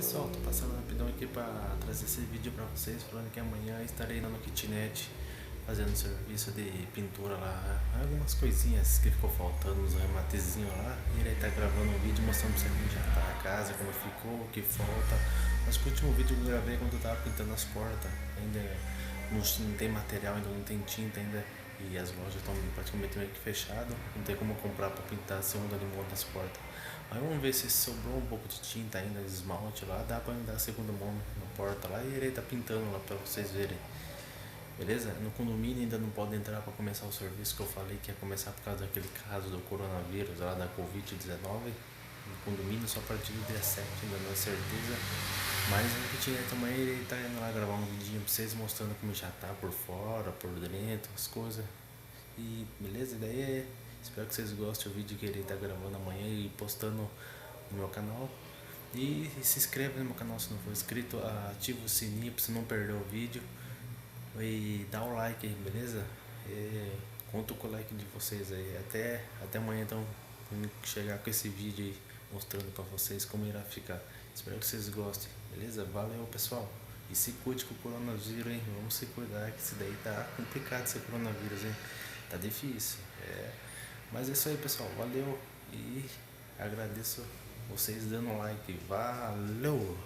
Pessoal, tô passando rapidão aqui para trazer esse vídeo para vocês, falando que amanhã estarei lá no kitnet fazendo serviço de pintura lá, algumas coisinhas que ficou faltando, uns rematezinhos lá, e ele tá gravando um vídeo mostrando pra você como já tá a casa, como ficou, o que falta. Mas que o último vídeo que eu gravei quando eu tava pintando as portas, ainda não tem material, ainda não tem tinta ainda, e as lojas estão praticamente meio que fechadas, não tem como comprar para pintar a segunda limão das portas. Aí vamos ver se sobrou um pouco de tinta ainda, de esmalte lá, dá pra dar a segunda mão na porta lá e ele tá pintando lá pra vocês verem. Beleza? No condomínio ainda não pode entrar para começar o serviço que eu falei que ia começar por causa daquele caso do coronavírus lá da Covid-19. No condomínio só a partir do dia 7, ainda não é certeza. Mas o kitnet também ele tá indo lá gravar um vídeo pra vocês mostrando como já tá por fora, por dentro, as coisas. E beleza? Espero que vocês gostem do vídeo que ele tá gravando amanhã e postando no meu canal. E se inscreva no meu canal se não for inscrito, ativa o sininho pra você não perder o vídeo. E dá um like aí, beleza? Conto com o like de vocês aí. Até amanhã então, quando chegar com esse vídeo aí, mostrando pra vocês como irá ficar. Espero que vocês gostem, beleza? Valeu, pessoal. E se cuide com o coronavírus, hein? Vamos se cuidar, que isso daí tá complicado esse coronavírus, hein? Tá difícil. Mas é isso aí, pessoal. Valeu e agradeço vocês dando like. Valeu!